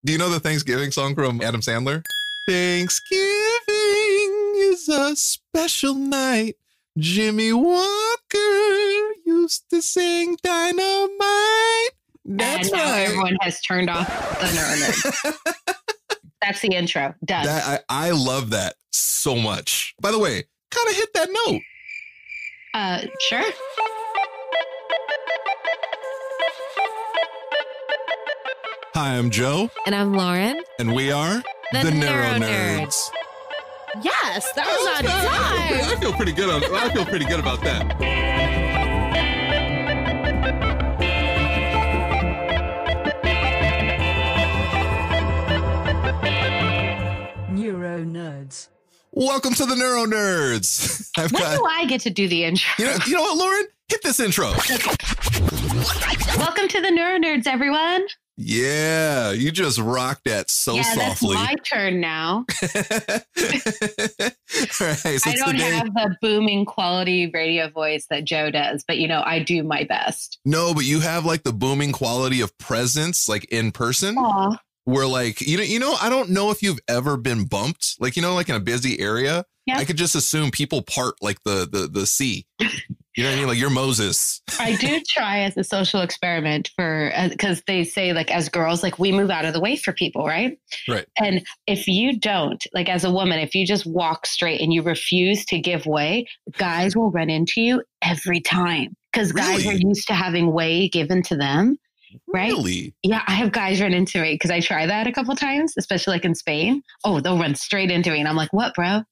Do you know the Thanksgiving song from Adam Sandler? Thanksgiving is a special night. Jimmy Walker used to sing Dynamite. That's and now right. everyone has turned off the NeuroNerds. That's the intro. Done. I love that so much. By the way, kind of hit that note. Sure. Hi, I'm Joe. And I'm Lauren. And we are the NeuroNerds. Yes, that was on time. I feel pretty good about that. NeuroNerds. Welcome to the NeuroNerds. When do I get to do the intro? You know what, Lauren? Hit this intro. Welcome to the NeuroNerds, everyone. Yeah, you just rocked that softly. That's my turn now. All right, so I don't have the booming quality radio voice that Joe does, but I do my best. No, but you have like the booming quality of presence, like in person. Aww. Where like, I don't know if you've ever been bumped, like, like in a busy area. Yeah. I could just assume people part like the sea. You know what I mean? Like you're Moses. I do try as a social experiment because they say like as girls, like we move out of the way for people, right? Right. And if you don't, like as a woman, if you just walk straight and you refuse to give way, guys will run into you every time because guys are used to having way given to them. Right? Really? Yeah, I have guys run into me because I try that a couple times, especially like in Spain. Oh, they'll run straight into me. And I'm like, what, bro?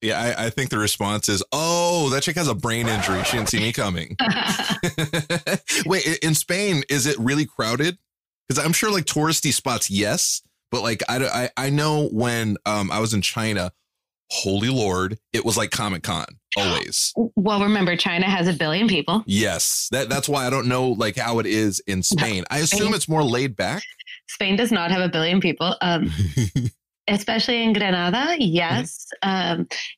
Yeah, I think the response is, oh, that chick has a brain injury. She didn't see me coming. Wait, in Spain, is it really crowded? Because I'm sure like touristy spots, yes. But like, I know when I was in China, holy Lord, it was like Comic-Con always. Well, remember, China has 1 billion people. Yes, that's why I don't know like how it is in Spain. I assume it's more laid back. Spain does not have 1 billion people. Especially in Granada, yes.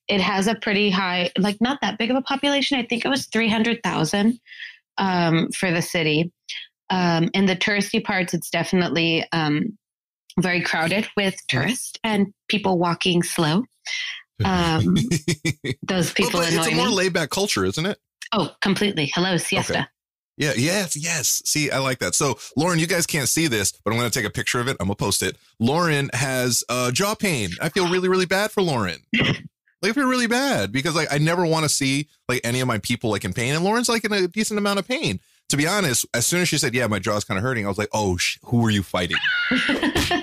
It has a pretty high, like not that big of a population. I think it was 300,000 for the city. In the touristy parts, it's definitely very crowded with tourists and people walking slow. Those people annoy me. It's a more laid back culture, isn't it? Oh, completely. Hello, siesta. Okay. Yeah. Yes. See, I like that. So Lauren, you guys can't see this, but I'm going to take a picture of it. I'm going to post it. Lauren has jaw pain. I feel really, really bad for Lauren. Like I feel really bad because like I never want to see like any of my people like in pain. And Lauren's like in a decent amount of pain. To be honest, as soon as she said, yeah, my jaw's kind of hurting, I was like, oh, who are you fighting?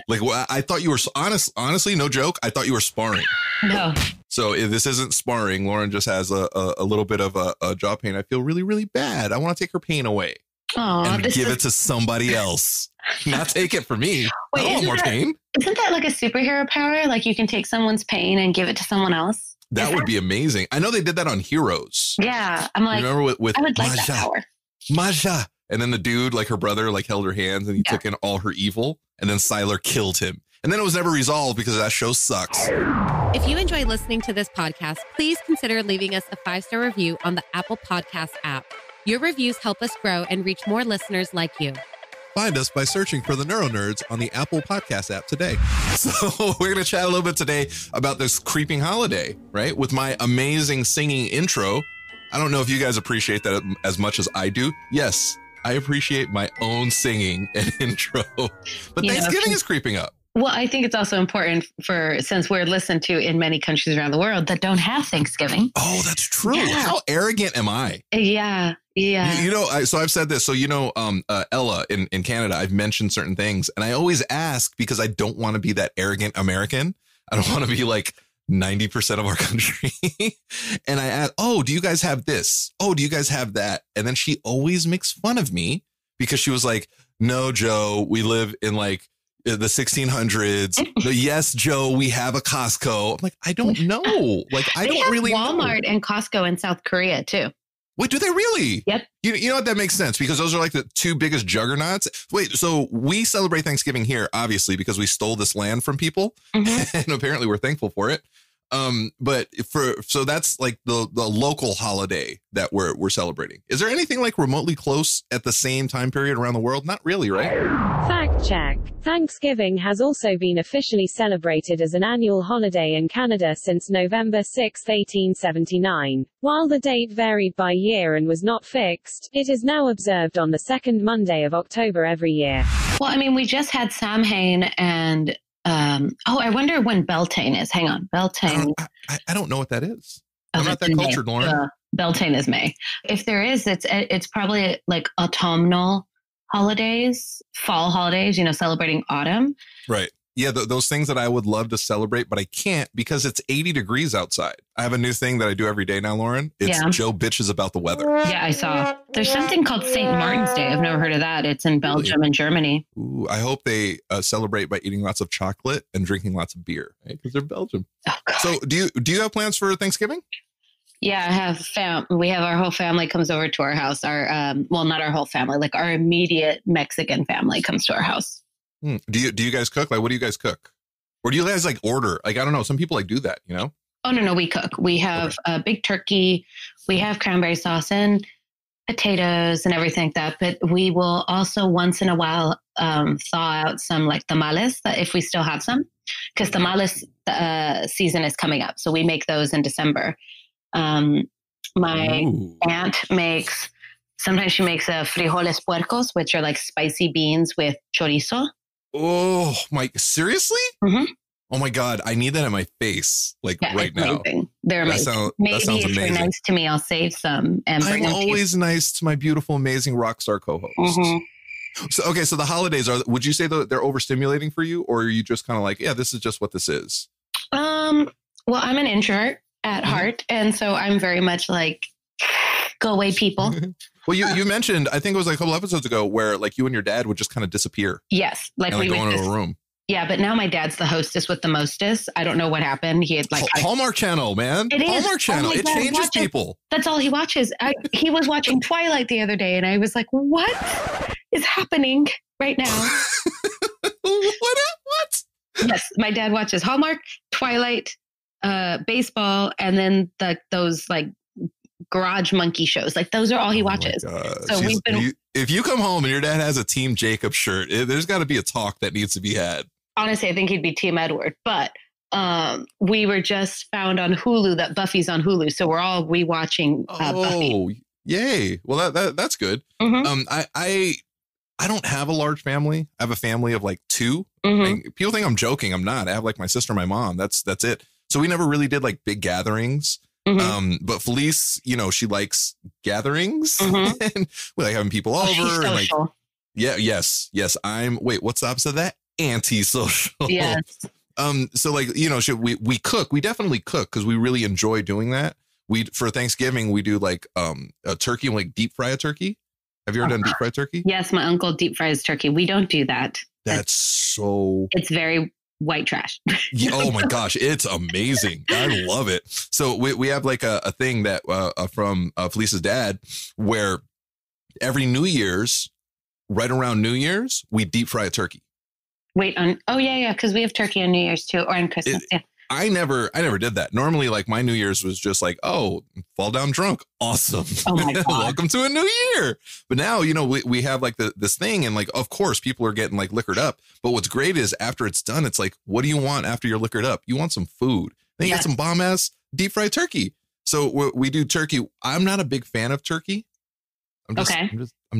Like, well, I thought you were honestly, no joke. I thought you were sparring. No. So if this isn't sparring, Lauren just has a little bit of a jaw pain. I feel really, really bad. I want to take her pain away and give it to somebody else. Not take it for me. Wait, I don't want more pain. Isn't that like a superhero power? Like you can take someone's pain and give it to someone else? That would be amazing. I know they did that on Heroes. Yeah. I'm like, remember with I would like Maja, that power. Maja. And then the dude, like her brother, like held her hands and he took in all her evil. And then Sylar killed him. And then it was never resolved because that show sucks. If you enjoy listening to this podcast, please consider leaving us a 5-star review on the Apple Podcast app. Your reviews help us grow and reach more listeners like you. Find us by searching for the NeuroNerds on the Apple Podcast app today. So we're going to chat a little bit today about this creeping holiday, right? With my amazing singing intro. I don't know if you guys appreciate that as much as I do. Yes, I appreciate my own singing and intro. But Thanksgiving is creeping up. Well, I think it's also important since we're listened to in many countries around the world that don't have Thanksgiving. Oh, that's true. Yeah. How arrogant am I? Yeah. So I've said this. So, Ella in Canada, I've mentioned certain things and I always ask because I don't want to be that arrogant American. I don't want to be like 90% of our country. And I ask, oh, do you guys have this? Oh, do you guys have that? And then she always makes fun of me because she was like, no, Joe, we live in like the 1600s. Yes, Joe, we have a Costco. I'm like, I don't know. Like, I don't really know. Walmart and Costco in South Korea, too. Wait, do they really? Yep. You know what? That makes sense because those are like the two biggest juggernauts. Wait, so we celebrate Thanksgiving here, obviously, because we stole this land from people. Mm-hmm. And apparently we're thankful for it. But so that's like the local holiday that we're celebrating. Is there anything like remotely close at the same time period around the world? Not really, right? Fact check. Thanksgiving has also been officially celebrated as an annual holiday in Canada since November 6, 1879. While the date varied by year and was not fixed, it is now observed on the second Monday of October every year. Well, I mean, we just had Samhain and I wonder when Beltane is. Hang on, Beltane. I don't know what that is. I'm not that cultured, Lauren. Beltane is May. If there is, it's probably like autumnal holidays, fall holidays, celebrating autumn. Right. Yeah, those things that I would love to celebrate, but I can't because it's 80 degrees outside. I have a new thing that I do every day now, Lauren. It's Joe bitches about the weather. Yeah, I saw. There's something called St. Martin's Day. I've never heard of that. It's in Belgium and Germany. Ooh, I hope they celebrate by eating lots of chocolate and drinking lots of beer, right? Because they're Belgium. Oh, God. So do you have plans for Thanksgiving? Yeah, I have we have our whole family comes over to our house. Our not our whole family, like our immediate Mexican family comes to our house. Do you guys cook? Like, what do you guys cook? Or do you guys like order? Like, I don't know. Some people like do that, Oh, no, we cook. We have a big turkey. We have cranberry sauce and potatoes and everything like that. But we will also once in a while thaw out some like tamales if we still have some, because tamales season is coming up. So we make those in December. My aunt sometimes she makes frijoles puercos, which are like spicy beans with chorizo. Oh my! Seriously? Mm-hmm. Oh my God! I need that in my face, like right now. Amazing. They're amazing. Maybe if amazing. you're nice to me, I'll save some and bring them. I'm always nice to my beautiful, amazing rock star co-host. Mm-hmm. So the holidays would you say they're overstimulating for you, or are you just kind of like, yeah, this is just what this is? Well, I'm an introvert at heart, and so I'm very much like, go away, people. Well, you mentioned, I think it was like a couple episodes ago, where like you and your dad would just kind of disappear. Yes. Like we go into a room. Yeah, but now my dad's the hostess with the mostest. I don't know what happened. He had like Hallmark Channel, man. It is Hallmark Channel. It changes people. That's all he watches. He was watching Twilight the other day, and I was like, "What is happening right now?" What? Yes, my dad watches Hallmark, Twilight, baseball, and then those like garage monkey shows. Like those are all he watches. So if you come home and your dad has a Team Jacob shirt, there's got to be a talk that needs to be had. Honestly, I think he'd be Team Edward, but we were just found on Hulu that Buffy's on Hulu, so we're all rewatching Buffy. Oh, yay! Well, that's good. Mm-hmm. I don't have a large family. I have a family of like two. Mm-hmm. People think I'm joking. I'm not. I have like my sister, my mom. That's it. So we never really did like big gatherings. Mm-hmm. But Felice, she likes gatherings and we like having people over. She's and like, social. yes. What's the opposite of that? Anti-social. Yes. So like, we cook, we definitely cook because we really enjoy doing that. For Thanksgiving, we do like, a turkey and like deep fry a turkey. Have you ever done deep fried turkey? Yes. My uncle deep fries turkey. We don't do that. It's very white trash. Oh my gosh, it's amazing. I love it. So we have like a thing that from Felice's dad, where every New Year's, right around New Year's, we deep fry a turkey. Wait on. Oh yeah, because we have turkey on New Year's too, or on Christmas. Yeah. I never did that. Normally, like my New Year's was just like, oh, fall down drunk. Awesome. Oh my God. Welcome to a new year. But now, we have like this thing, and like, of course, people are getting like liquored up. But what's great is after it's done, it's like, what do you want after you're liquored up? You want some food. Then you get some bomb ass deep fried turkey. So we do turkey. I'm not a big fan of turkey. I'm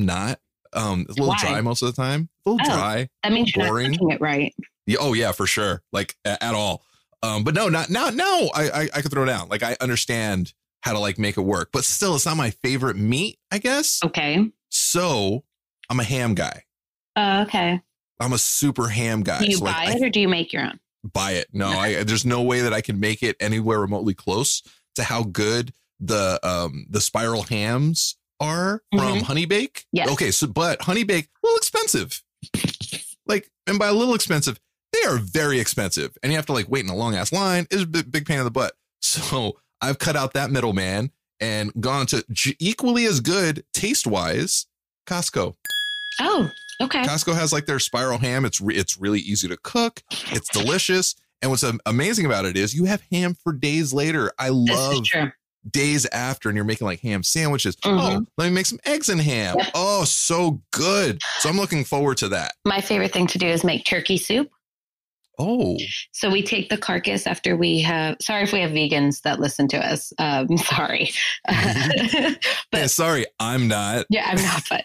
not. It's a little dry most of the time. A little dry. That means you're not cooking it right. Yeah, oh yeah, for sure. Like at all. But no, not now. No, I could throw down. Like I understand how to like make it work, but still, it's not my favorite meat, I guess. Okay. So I'm a ham guy. Okay. I'm a super ham guy. Do you buy it or do you make your own? Buy it. No, there's no way that I can make it anywhere remotely close to how good the spiral hams are from Honey Bake. Yes. Okay. But Honey Bake, a little expensive. Like, and by a little expensive, they are very expensive, and you have to like wait in a long ass line. It's a big pain in the butt. So I've cut out that middleman and gone to equally as good taste wise Costco. Oh, okay. Costco has like their spiral ham. It's really easy to cook. It's delicious. And what's amazing about it is you have ham for days later. I love days after, and you're making like ham sandwiches. Oh, let me make some eggs and ham. Yep. Oh, so good. So I'm looking forward to that. My favorite thing to do is make turkey soup. Oh. So we take the carcass after we have, sorry if we have vegans that listen to us. Sorry. But yeah, sorry, I'm not. Yeah, I'm not. But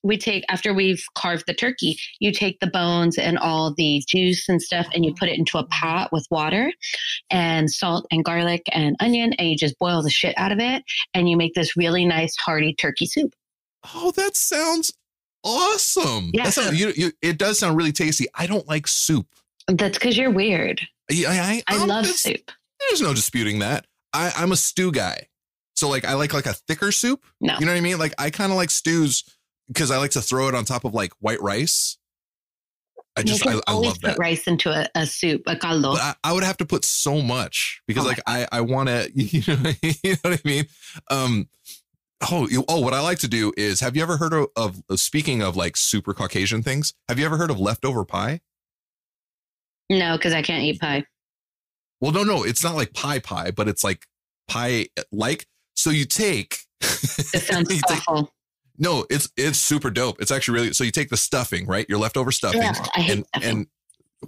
we take, after we've carved the turkey, you take the bones and all the juice and stuff, and you put it into a pot with water and salt and garlic and onion, and you just boil the shit out of it. And you make this really nice, hearty turkey soup. Oh, that sounds awesome. Yeah. That sounds, it does sound really tasty. I don't like soup. That's because you're weird. I love soup. There's no disputing that. I'm a stew guy. So like I like a thicker soup. No. You know what I mean? Like I kind of like stews because I like to throw it on top of like white rice. I love that. Put rice into a soup, a caldo. But I would have to put so much because I want to, you know what I mean? What I like to do is, have you ever heard of speaking of like super Caucasian things? Have you ever heard of leftover pie? No, because I can't eat pie. Well, no, it's not like pie, but it's like pie like. So you take. It sounds awful. No, it's super dope. It's actually really. So you take the stuffing, right? Your leftover stuffing. Yeah, I hate stuffing. And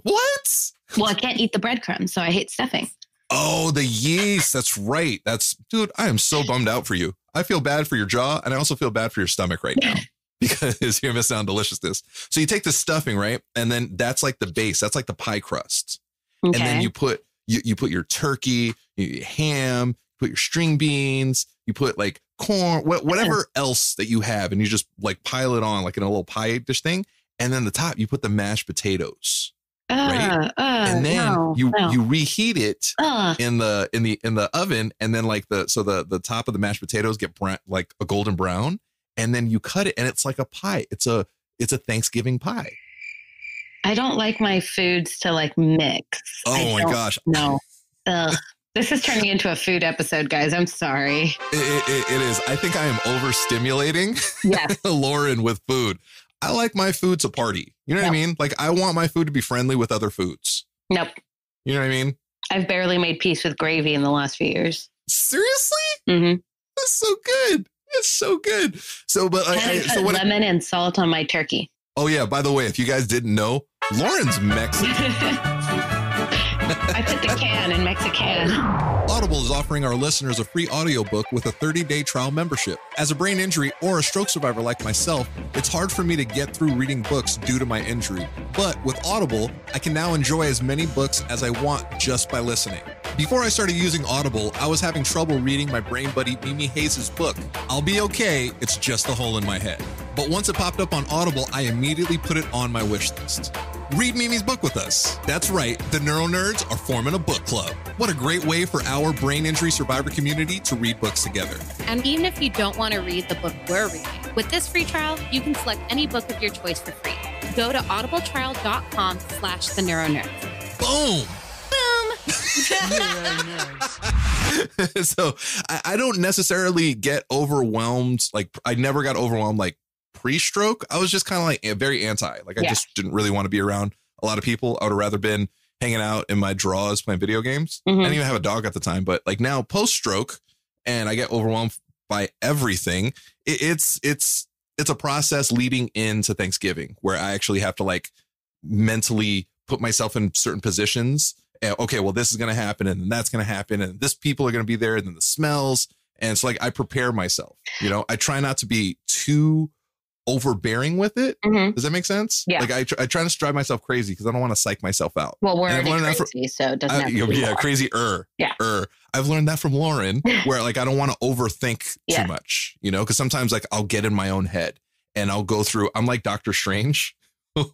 what? Well, I can't eat the breadcrumbs, so I hate stuffing. Oh, the yeast. That's right. Dude, I am so bummed out for you. I feel bad for your jaw, and I also feel bad for your stomach right now. Because you're missing out on deliciousness. So you take the stuffing, right? And then that's like the base. That's like the pie crust. Okay. And then you put your turkey, your ham, put your string beans, you put like corn, whatever else that you have. And you just like pile it on like in a little pie dish thing. And then the top, you put the mashed potatoes. Right. And then you reheat it in the oven. And then like the top of the mashed potatoes get like a golden brown. And then you cut it and it's like a pie. It's a Thanksgiving pie. I don't like my foods to like mix. Oh my gosh. No. This is turning into a food episode, guys. I'm sorry. It is. I think I am overstimulating Lauren with food. I like my food to party. You know what I mean? Like I want my food to be friendly with other foods. Nope. You know what I mean? I've barely made peace with gravy in the last few years. Seriously? Mm-hmm. That's so good. It's so good. So, but I put lemon and salt on my turkey. Oh yeah. By the way, if you guys didn't know, Lauren's Mexican. I put the can in Mexican. Audible is offering our listeners a free audiobook with a 30-day trial membership. As a brain injury or a stroke survivor like myself, it's hard for me to get through reading books due to my injury. But with Audible, I can now enjoy as many books as I want just by listening. Before I started using Audible, I was having trouble reading my brain buddy Mimi Hayes' book, I'll Be Okay, It's Just a Hole in My Head. But once it popped up on Audible, I immediately put it on my wish list. Read Mimi's book with us. That's right, the NeuroNerds are forming a book club. What a great way for our brain injury survivor community to read books together. And even if you don't want to read the book we're reading, with this free trial, you can select any book of your choice for free. Go to audibletrial.com/the-NeuroNerds. Boom! So I don't necessarily get overwhelmed. Like I never got overwhelmed like pre-stroke. I was just kind of like very anti. Like I just didn't really want to be around a lot of people. I would have rather been hanging out in my drawers playing video games. I didn't even have a dog at the time. But like now post-stroke and I get overwhelmed by everything. It's a process leading into Thanksgiving where I actually have to like mentally put myself in certain positions. Okay, well, this is going to happen and then that's going to happen and this people are going to be there and then the smells. And it's like I prepare myself, you know, I try not to be too overbearing with it. Does that make sense? Yeah. Like I try to strive myself crazy because I don't want to psych myself out. Well, we're already crazy, so it doesn't have to be more. Crazy. I've learned that from Lauren where like I don't want to overthink too much, you know, because sometimes like I'll get in my own head and I'll go through, I'm like Dr. Strange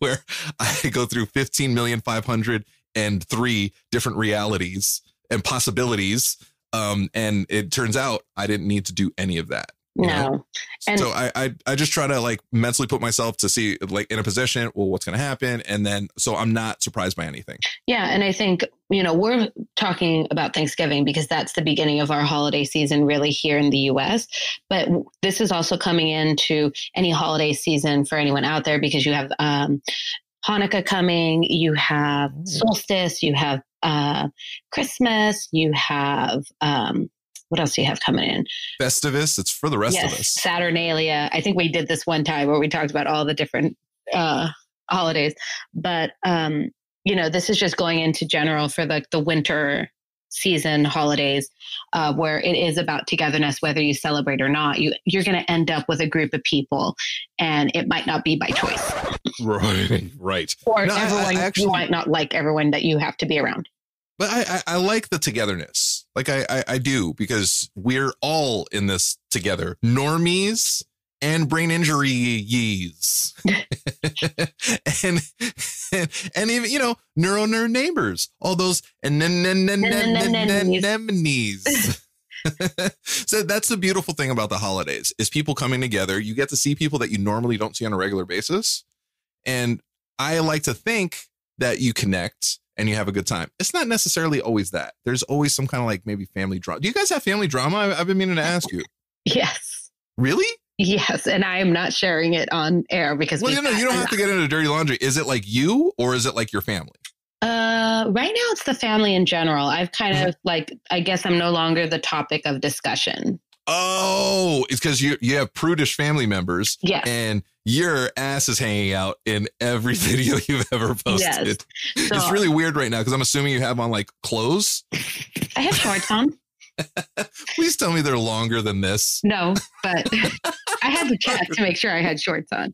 where I go through 15,503 different realities and possibilities. And it turns out I didn't need to do any of that. No. And so I just try to like mentally put myself to see like in a position, well, what's going to happen. And then, so I'm not surprised by anything. Yeah. And I think, you know, we're talking about Thanksgiving because that's the beginning of our holiday season really here in the US. But this is also coming into any holiday season for anyone out there because you have Hanukkah coming, you have solstice, you have Christmas, you have what else do you have coming in? Festivus. It's for the rest of us. Saturnalia. I think we did this one time where we talked about all the different holidays. But, this is just going into general for the winter season holidays where it is about togetherness, whether you celebrate or not. You're going to end up with a group of people, and it might not be by choice. Right. Or everyone, you might not like everyone that you have to be around. But I like the togetherness. Like I do, because we're all in this together. Normies and brain injury yees. and even, NeuroNerd neighbors, all those anemones. So that's the beautiful thing about the holidays is people coming together. You get to see people that you normally don't see on a regular basis. And I like to think that you connect and you have a good time. It's not necessarily always that. There's always some kind of like maybe family drama. Do you guys have family drama? I've been meaning to ask you. Yes. Really? Yes. And I am not sharing it on air because you don't have to get into dirty laundry. Is it like you or is it like your family? Right now it's the family in general. I've kind of I guess I'm no longer the topic of discussion. Oh, it's because you have prudish family members. Yes. And your ass is hanging out in every video you've ever posted. Yes. So, it's really weird right now because I'm assuming you have on like clothes. I have shorts on. Please tell me they're longer than this. No, but I had to check to make sure I had shorts on.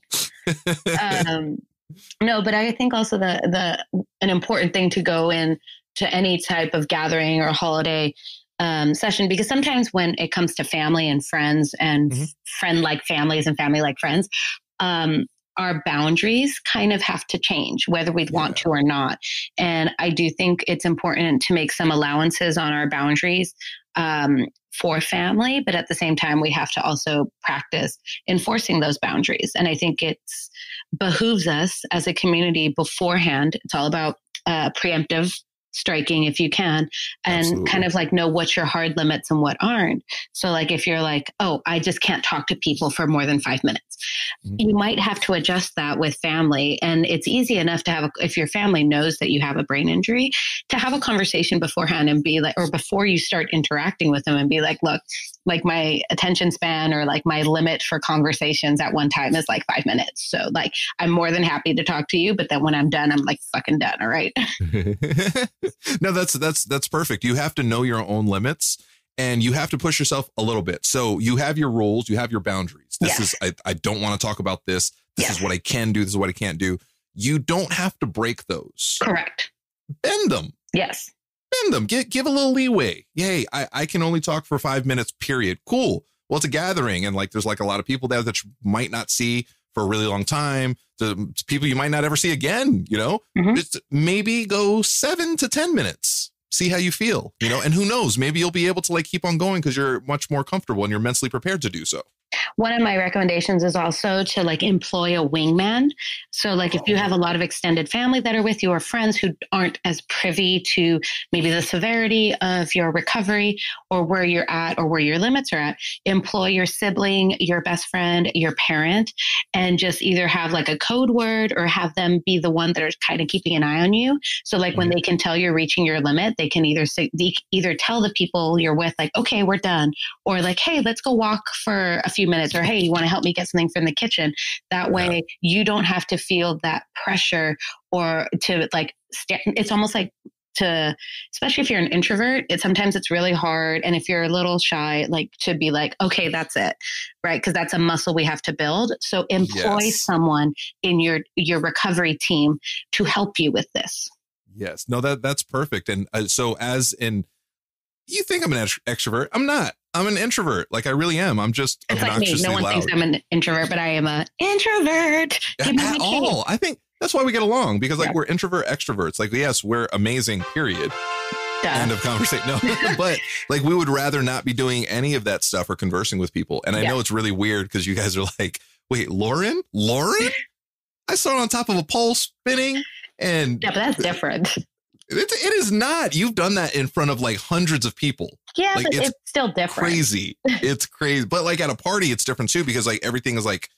No, but I think also an important thing to go in to any type of gathering or holiday session, because sometimes when it comes to family and friends and friend-like families and family-like friends, our boundaries kind of have to change, whether we want to or not. And I do think it's important to make some allowances on our boundaries for family, but at the same time, we have to also practice enforcing those boundaries. And I think it's behooves us as a community beforehand. It's all about preemptive striking if you can, and Absolutely. kind of like know what's your hard limits and what aren't. So like if you're like, oh, I just can't talk to people for more than 5 minutes, you might have to adjust that with family. And it's easy enough to have, if your family knows that you have a brain injury, to have a conversation beforehand and be like, or before you start interacting with them and be like, look, like my attention span or like my limit for conversations at one time is like 5 minutes. So like, I'm more than happy to talk to you, but then when I'm done, I'm like fucking done. All right. No, that's perfect. You have to know your own limits and you have to push yourself a little bit. So you have your rules, you have your boundaries. This is, I don't want to talk about this. This is what I can do. This is what I can't do. You don't have to break those. Correct. Bend them. Yes. Bend them. Give a little leeway. Yay. I can only talk for 5 minutes, period. Cool. Well, it's a gathering. And like, there's like a lot of people there that you might not see for a really long time. The people you might not ever see again, just maybe go 7 to 10 minutes, see how you feel, and who knows, maybe you'll be able to like keep on going because you're much more comfortable and you're mentally prepared to do so. One of my recommendations is also to like employ a wingman. So like if you have a lot of extended family that are with you or friends who aren't as privy to maybe the severity of your recovery or where you're at or where your limits are at, employ your sibling, your best friend, your parent, and just either have like a code word or have them be the one that are kind of keeping an eye on you. So like when they can tell you're reaching your limit, they can either tell the people you're with like, okay, we're done, or like, hey, let's go walk for a few minutes, or hey, you want to help me get something from the kitchen? That way you don't have to feel that pressure or to like it's almost like especially if you're an introvert, sometimes it's really hard. And if you're a little shy, like to be like, okay, that's it. Right. Because that's a muscle we have to build. So employ someone in your recovery team to help you with this. Yes. No, that's perfect. And so you think I'm an extrovert. I'm not. I'm an introvert. Like I really am. I'm just obnoxiously like me. No one loud. thinks I'm an introvert, but I am an introvert. At all. I think that's why we get along, because like we're introvert extroverts. Like, yes, we're amazing, period. Duh. End of conversation. No, but like we would rather not be doing any of that stuff or conversing with people. And I know it's really weird because you guys are like, wait, Lauren? I saw her on top of a pole spinning. And yeah, but that's different. It is not. You've done that in front of like hundreds of people. Yeah, like, but it's still different. Crazy. It's crazy. But like at a party, it's different too, because like everything is like,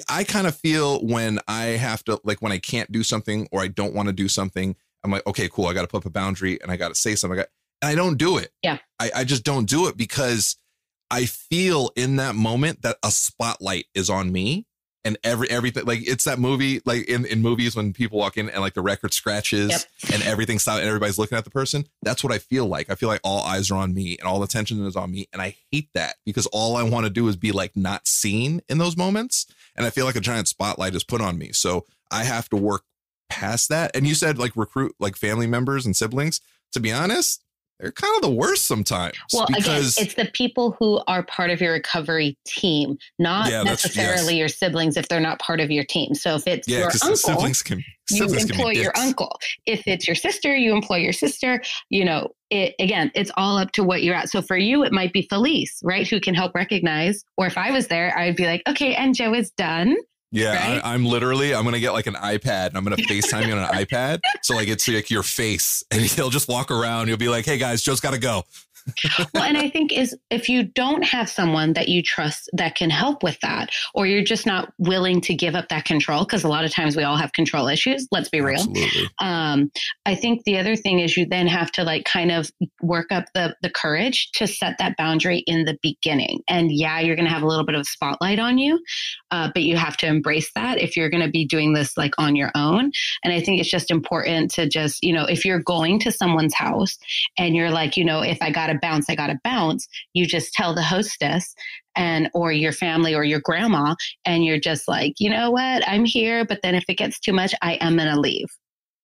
I kind of feel when I have to, like when I can't do something or I don't want to do something, I'm like, okay, cool. I got to put up a boundary and I got to say something. And I don't do it. Yeah. I just don't do it because I feel in that moment that a spotlight is on me. And everything, like it's that movie, like in movies when people walk in and like the record scratches and everything stops and everybody's looking at the person. That's what I feel like. I feel like all eyes are on me and all attention is on me. And I hate that because all I want to do is be like not seen in those moments. And I feel like a giant spotlight is put on me. So I have to work past that. And you said like recruit like family members and siblings. To be honest, they're kind of the worst sometimes. Well, because again, it's the people who are part of your recovery team, not necessarily your siblings if they're not part of your team. So if it's your uncle, you employ your uncle. If it's your sister, you employ your sister. You know, again, it's all up to what you're at. So for you, it might be Felice, right? Who can help recognize. Or if I was there, I'd be like, okay, and Joe is done. Yeah, right? I'm going to get like an iPad and I'm going to FaceTime you on an iPad. So like, it's like your face and he'll just walk around. You'll be like, hey guys, Joe's got to go. Well, and I think if you don't have someone that you trust that can help with that, or you're just not willing to give up that control, because a lot of times we all have control issues. Let's be real. Absolutely. I think the other thing is you then have to like kind of work up the courage to set that boundary in the beginning. And yeah, you're going to have a little bit of a spotlight on you, but you have to embrace that if you're going to be doing this like on your own. And I think it's just important to just, you know, if you're going to someone's house and you're like, you know, if I got to bounce, you just tell the hostess or your family or your grandma, and you're just like, you know what, I'm here, but then if it gets too much, I am going to leave.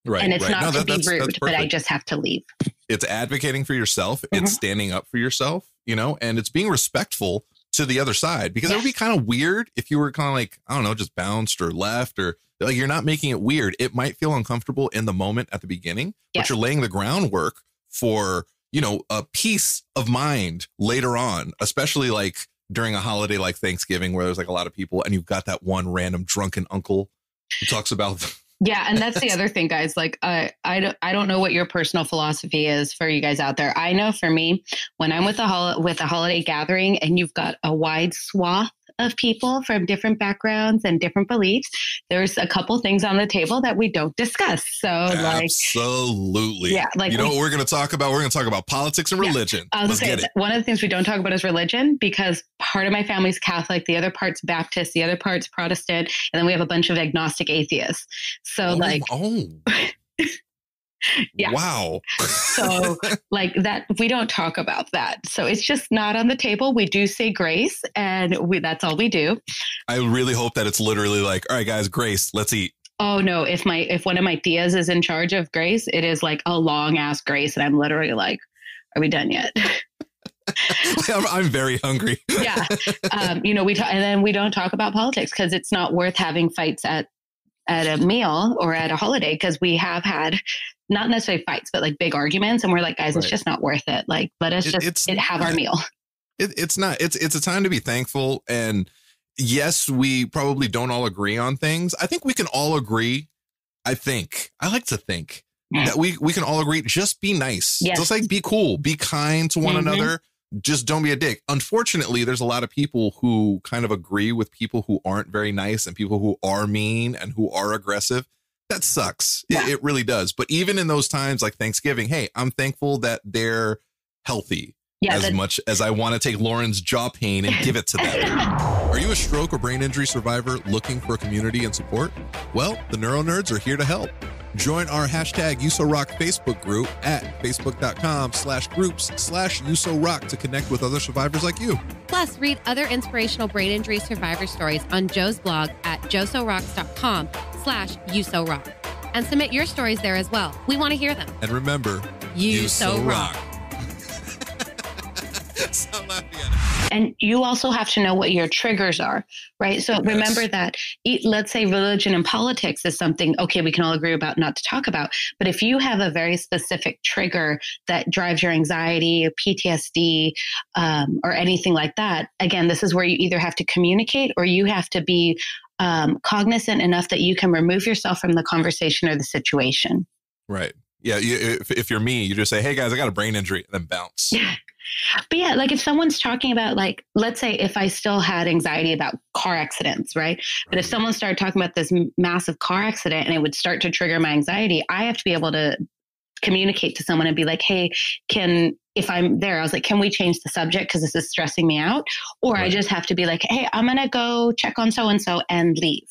Right. And it's not to be rude, but I just have to leave. It's advocating for yourself. It's standing up for yourself, you know, and it's being respectful to the other side, because it would be kind of weird if you were kind of like, I don't know, just bounced or left, or like you're not making it weird. It might feel uncomfortable in the moment at the beginning, but you're laying the groundwork for, you know, a peace of mind later on, especially like during a holiday like Thanksgiving, where there's like a lot of people and you've got that one random drunken uncle who talks about. Yeah. And that's the other thing, guys. Like, I don't know what your personal philosophy is for you guys out there. I know for me, when I'm with a holiday gathering and you've got a wide swath of people from different backgrounds and different beliefs, there's a couple things on the table that we don't discuss. So absolutely. Yeah. Like, you know what we're going to talk about? We're going to talk about politics and religion. Let's get it. One of the things we don't talk about is religion, because part of my family's Catholic, the other part's Baptist, the other part's Protestant, and then we have a bunch of agnostic atheists. So yeah. Wow. So like that, we don't talk about that. So it's just not on the table. We do say grace, and that's all we do. I really hope that it's literally like, all right, guys, grace, let's eat. Oh no. If one of my tias is in charge of grace, it is like a long ass grace. And I'm literally like, are we done yet? I'm very hungry. Yeah. You know, and then we don't talk about politics, because it's not worth having fights at a meal or at a holiday, because we have had not necessarily fights, but like big arguments. And we're like, guys, it's just not worth it. Like, let us have our meal. It's not, it's a time to be thankful. And yes, we probably don't all agree on things. I think we can all agree. I like to think that we can all agree. Just be nice. Yes. Just like be cool, be kind to one another. Just don't be a dick. Unfortunately, there's a lot of people who kind of agree with people who aren't very nice and people who are mean and who are aggressive. That sucks. Yeah. It really does. But even in those times like Thanksgiving, hey, I'm thankful that they're healthy much as I want to take Lauren's jaw pain and give it to them. Are you a stroke or brain injury survivor looking for a community and support? Well, the NeuroNerds are here to help. Join our #USORock Facebook group at facebook.com/groups/USORock to connect with other survivors like you. Plus, read other inspirational brain injury survivor stories on Joe's blog at josorocks.com/USORock. And submit your stories there as well. We want to hear them. And remember, you so rock. Stop laughing at it. And you also have to know what your triggers are, right? So remember that, let's say religion and politics is something, okay, we can all agree about not to talk about. But if you have a very specific trigger that drives your anxiety or PTSD or anything like that, again, this is where you either have to communicate or you have to be cognizant enough that you can remove yourself from the conversation or the situation. Right. Yeah. If you're me, you just say, hey guys, I got a brain injury, and then bounce. But yeah, like if someone's talking about like, let's say if I still had anxiety about car accidents, right? But if someone started talking about this massive car accident and it would start to trigger my anxiety, I have to be able to communicate to someone and be like, hey, if I'm there, I was like, can we change the subject? Because this is stressing me out. Or I just have to be like, hey, I'm going to go check on so-and-so and leave.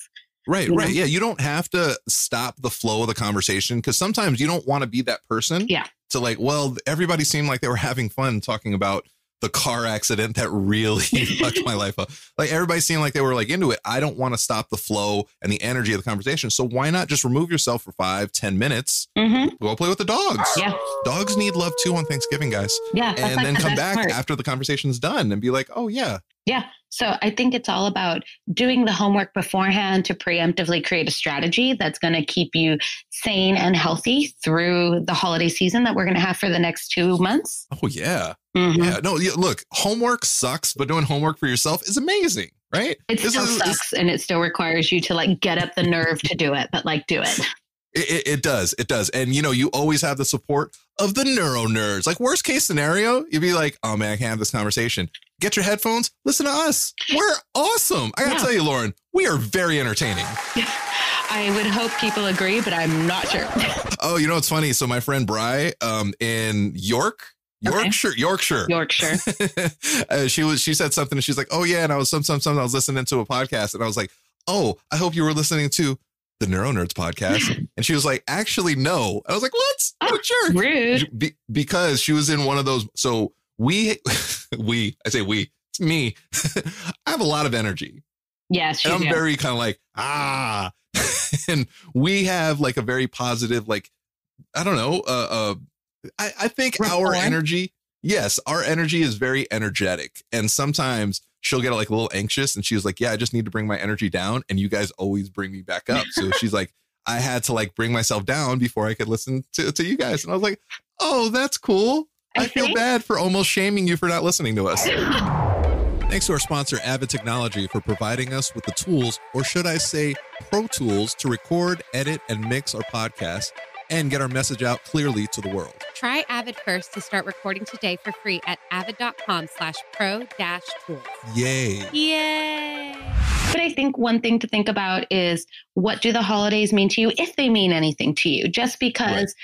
Right. Yeah. You don't have to stop the flow of the conversation because sometimes you don't want to be that person. Yeah. So like, well, everybody seemed like they were having fun talking about the car accident that really fucked my life up. Like everybody seemed like they were like into it. I don't want to stop the flow and the energy of the conversation. So why not just remove yourself for 5-10 minutes? Go play with the dogs. Yeah. Dogs need love too on Thanksgiving, guys. Yeah. And then come back after the conversation's done and be like, oh yeah. Yeah. So I think it's all about doing the homework beforehand to preemptively create a strategy that's going to keep you sane and healthy through the holiday season that we're going to have for the next 2 months. Oh, yeah. Yeah. No, look, homework sucks, but doing homework for yourself is amazing, right? It still sucks and it still requires you to like get up the nerve to do it, but like do it. It does. It does. And, you know, you always have the support of the NeuroNerds. Like worst case scenario, you'd be like, oh, man, I can't have this conversation. Get your headphones. Listen to us. We're awesome. I got to tell you, Lauren, we are very entertaining. I would hope people agree, but I'm not sure. Oh, you know, it's funny. So my friend Bri in Yorkshire. She said something and she's like, oh, yeah. And I was something. I was listening to a podcast and I was like, oh, I hope you were listening to the NeuroNerds podcast. And she was like, actually, no. I was like, what? Oh, jerk. Rude. Because she was in one of those. So I say we, it's me. I have a lot of energy. Yes. And I'm very kind of like, and we have like a very positive, like, I don't know. I think our energy, our energy is very energetic. And sometimes she'll get like a little anxious and she was like, yeah, I just need to bring my energy down. And you guys always bring me back up. So she's like, I had to like bring myself down before I could listen to you guys. And I was like, oh, that's cool. I feel bad for almost shaming you for not listening to us. Thanks to our sponsor, Avid Technology, for providing us with the tools, or should I say pro tools, to record, edit, and mix our podcast and get our message out clearly to the world. Try Avid first to start recording today for free at avid.com/pro-tools. Yay. But I think one thing to think about is, what do the holidays mean to you, if they mean anything to you? Just because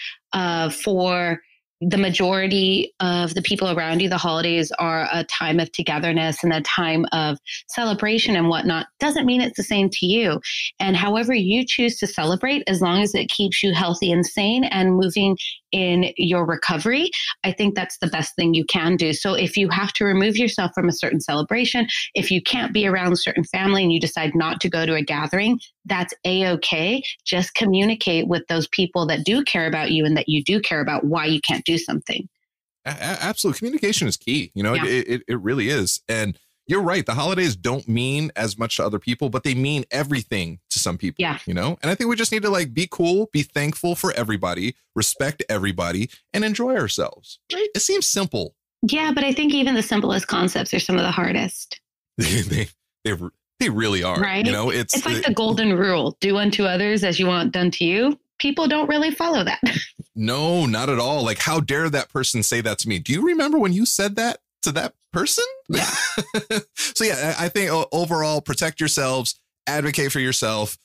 for the majority of the people around you, the holidays are a time of togetherness and a time of celebration and whatnot, doesn't mean it's the same to you. And however you choose to celebrate, as long as it keeps you healthy and sane and moving in your recovery, I think that's the best thing you can do. So if you have to remove yourself from a certain celebration, if you can't be around a certain family and you decide not to go to a gathering, that's a-okay. Just communicate with those people that do care about you and that you do care about why you can't do something. Absolutely. Communication is key. You know, it really is. And you're right. The holidays don't mean as much to other people, but they mean everything to some people, you know? And I think we just need to like be cool, be thankful for everybody, respect everybody, and enjoy ourselves. Right? It seems simple. Yeah, but I think even the simplest concepts are some of the hardest. They really are. Right? You know, it's like the golden rule: do unto others as you want done to you. People don't really follow that. No, not at all. Like, how dare that person say that to me? Do you remember when you said that to that person? Yeah. So yeah, I think overall, protect yourselves, advocate for yourself,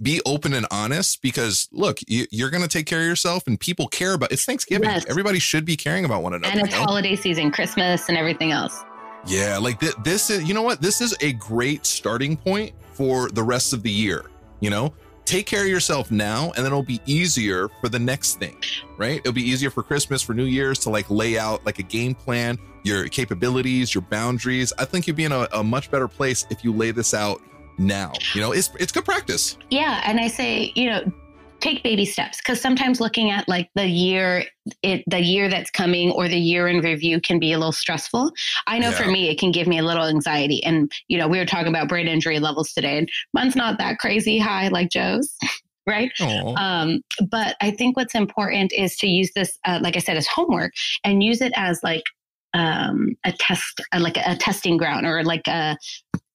be open and honest, because look, you're going to take care of yourself and people care about, it's Thanksgiving. Yes. Everybody should be caring about one another. And it's holiday season, Christmas and everything else. Yeah. Like this is, you know what? This is a great starting point for the rest of the year. You know, take care of yourself now, and then it'll be easier for the next thing, right? It'll be easier for Christmas, for New Year's, to like lay out like a game plan, your capabilities, your boundaries. I think you'd be in a much better place if you lay this out now. You know, it's good practice. Yeah. And I say, you know, take baby steps, because sometimes looking at like the year that's coming or the year in review can be a little stressful. I know for me, it can give me a little anxiety. And, you know, we were talking about brain injury levels today, and mine's not that crazy high like Joe's. Right. But I think what's important is to use this, like I said, as homework, and use it as like a test, like a testing ground, or like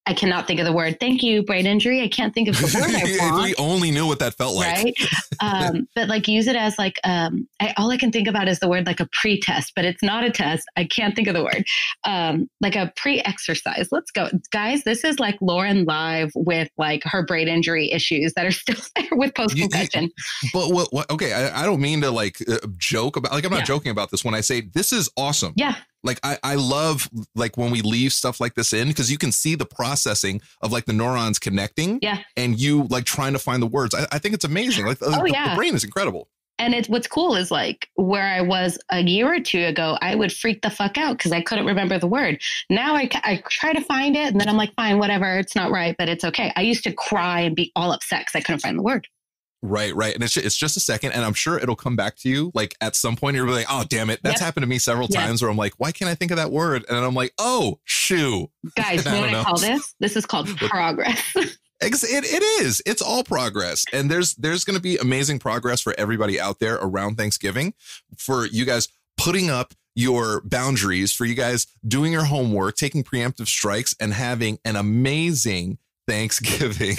I cannot think of the word. Thank you, brain injury. I can't think of the word I want. If we only knew what that felt like. Right. But like use it as like, all I can think about is the word like a pre-test, but it's not a test. I can't think of the word. Like a pre-exercise. Let's go. Guys, this is like Lauren live with like her brain injury issues that are still there with post-concussion. But what okay, I don't mean to like joke about, like I'm not joking about this when I say this is awesome. Yeah. Like I love like when we leave stuff like this in, because you can see the processing of like the neurons connecting and you like trying to find the words. I think it's amazing. Like the brain is incredible. And what's cool is like where I was a year or two ago, I would freak the fuck out because I couldn't remember the word. Now I try to find it and then I'm like, fine, whatever. It's not right, but it's okay. I used to cry and be all upset because I couldn't find the word. Right. And it's just a second. And I'm sure it'll come back to you. Like at some point you're like, oh, damn it. That's happened to me several times where I'm like, why can't I think of that word? And I'm like, oh, shoo. Guys, you know what I call this? This is called progress. It is. It's all progress. And there's going to be amazing progress for everybody out there around Thanksgiving, for you guys putting up your boundaries, for you guys doing your homework, taking preemptive strikes, and having an amazing Thanksgiving.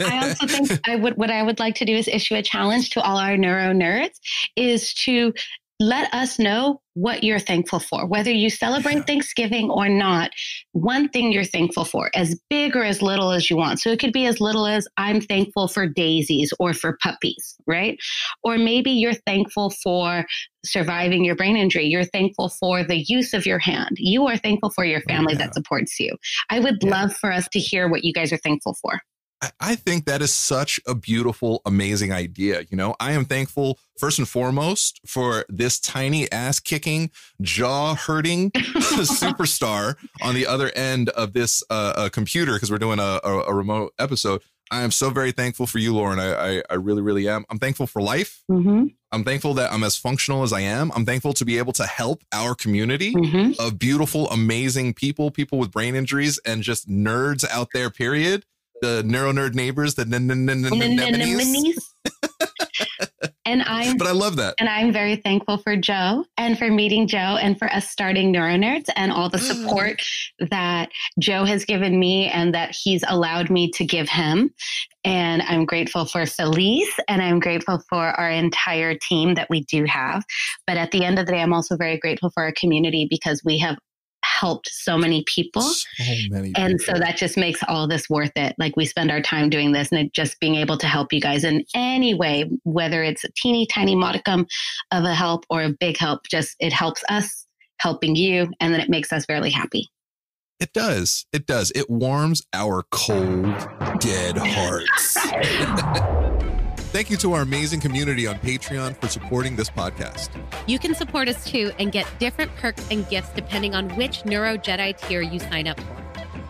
I also think what I would like to do is issue a challenge to all our NeuroNerds is to let us know what you're thankful for, whether you celebrate Thanksgiving or not. One thing you're thankful for, as big or as little as you want. So it could be as little as I'm thankful for daisies or for puppies, right? Or maybe you're thankful for surviving your brain injury. You're thankful for the use of your hand. You are thankful for your family that supports you. I would love for us to hear what you guys are thankful for. I think that is such a beautiful, amazing idea. You know, I am thankful first and foremost for this tiny ass kicking, jaw hurting superstar on the other end of this computer, because we're doing a remote episode. I am so very thankful for you, Lauren. I really, really am. I'm thankful for life. Mm-hmm. I'm thankful that I'm as functional as I am. I'm thankful to be able to help our community of beautiful, amazing people with brain injuries and just nerds out there, period. The NeuroNerd neighbors, the minis. But I love that. And I'm very thankful for Joe and for meeting Joe and for us starting NeuroNerds and all the support that Joe has given me and that he's allowed me to give him. And I'm grateful for Felice and I'm grateful for our entire team that we do have. But at the end of the day, I'm also very grateful for our community because we have helped so many people. And so that just makes all this worth it. Like we spend our time doing this and it just being able to help you guys in any way, whether it's a teeny tiny modicum of a help or a big help, just it helps us helping you. And then it makes us really happy. It does. It does. It warms our cold, dead hearts. Thank you to our amazing community on Patreon for supporting this podcast. You can support us too and get different perks and gifts depending on which Neuro Jedi tier you sign up for.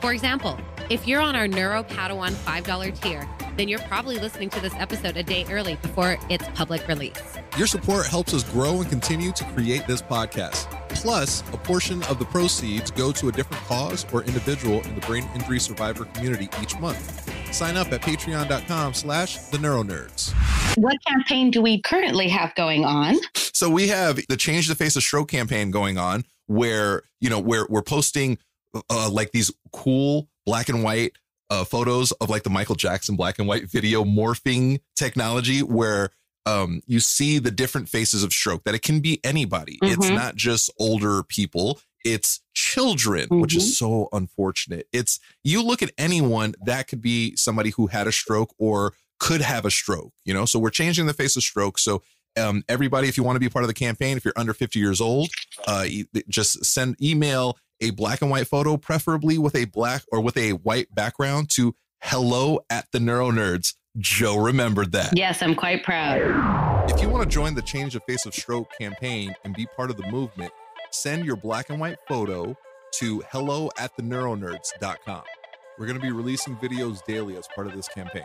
For example, if you're on our Neuro Padawan $5 tier, then you're probably listening to this episode a day early before its public release. Your support helps us grow and continue to create this podcast. Plus, a portion of the proceeds go to a different cause or individual in the brain injury survivor community each month. Sign up at patreon.com/theneuronerds. What campaign do we currently have going on? So we have the Change the Face of Stroke campaign going on where, you know, we're posting like these cool black and white photos of like the Michael Jackson black and white video morphing technology where you see the different faces of stroke, that it can be anybody. It's not just older people. It's children, which is so unfortunate. It's you look at anyone that could be somebody who had a stroke or could have a stroke, you know, so we're changing the face of stroke. So everybody, if you want to be part of the campaign, if you're under 50 years old, just email a black and white photo, preferably with a black or with a white background, to hello@theneuronerds. Joe remembered that. Yes, I'm quite proud. If you want to join the Change the Face of Stroke campaign and be part of the movement, send your black and white photo to hello@theneuronerds.com. We're going to be releasing videos daily as part of this campaign.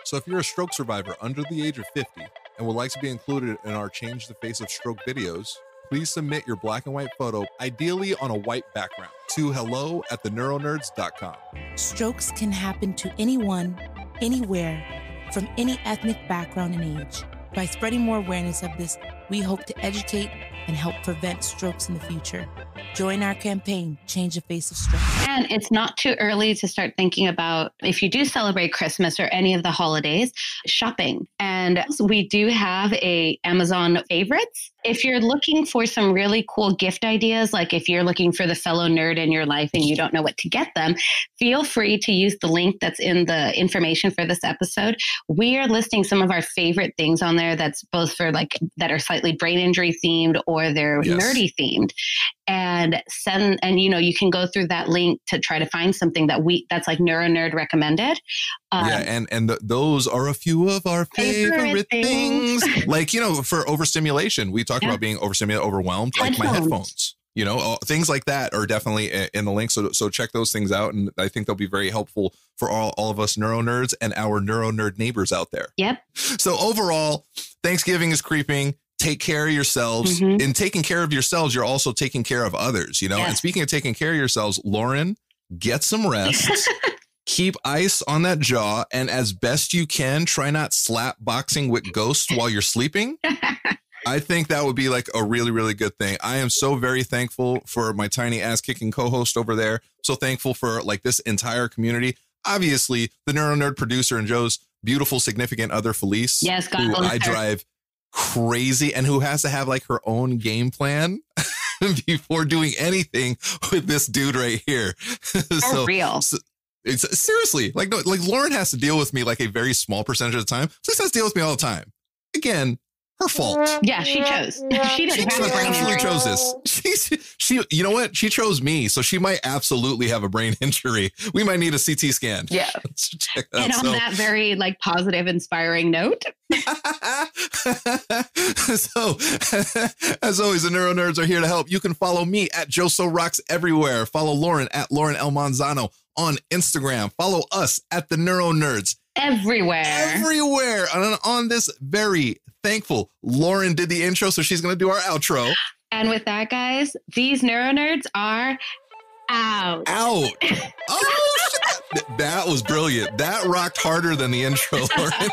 So if you're a stroke survivor under the age of 50 and would like to be included in our Change the Face of Stroke videos, please submit your black and white photo, ideally on a white background, to hello@theneuronerds.com. Strokes can happen to anyone, anywhere, from any ethnic background and age. By spreading more awareness of this, we hope to educate and help prevent strokes in the future. Join our campaign, Change the Face of Stress. And it's not too early to start thinking about, if you do celebrate Christmas or any of the holidays, shopping. And we do have a Amazon favorites. If you're looking for some really cool gift ideas, like if you're looking for the fellow nerd in your life and you don't know what to get them, feel free to use the link that's in the information for this episode. We are listing some of our favorite things on there that's both for like that are slightly brain injury themed or they're nerdy themed. And you can go through that link to try to find something that's like NeuroNerd recommended. Those are a few of our favorite things. Like, for overstimulation, we talk about being overstimulated, overwhelmed, like my headphones, things like that are definitely in the link. So check those things out. And I think they'll be very helpful for all of us NeuroNerds and our NeuroNerd neighbors out there. Yep. So overall, Thanksgiving is creeping. Take care of yourselves. Mm-hmm. In taking care of yourselves, you're also taking care of others, Yes. And speaking of taking care of yourselves, Lauren, get some rest. Keep ice on that jaw. And as best you can, try not slap boxing with ghosts while you're sleeping. I think that would be like a really, really good thing. I am so very thankful for my tiny ass kicking co-host over there. So thankful for like this entire community. Obviously, the NeuroNerd producer and Joe's beautiful significant other, Felice. Yes, God who bless I her. Drive crazy and who has to have like her own game plan before doing anything with this dude right here. For real. It's seriously like Lauren has to deal with me like a very small percentage of the time. Felice has to deal with me all the time. Again, her fault. Yeah, she chose. She didn't have a brain absolutely injury. chose this. She you know what? She chose me, so she might absolutely have a brain injury. We might need a CT scan. Yeah. Check that And out. on that very like positive, inspiring note. So, as always, the NeuroNerds are here to help. You can follow me at JoSoRocks everywhere. Follow Lauren at Lauren L. Manzano on Instagram. Follow us at the NeuroNerds Everywhere. And on this very thankful, Lauren did the intro, so she's going to do our outro. And with that, guys, these NeuroNerds are out. Oh, shit. That was brilliant. That rocked harder than the intro, Lauren.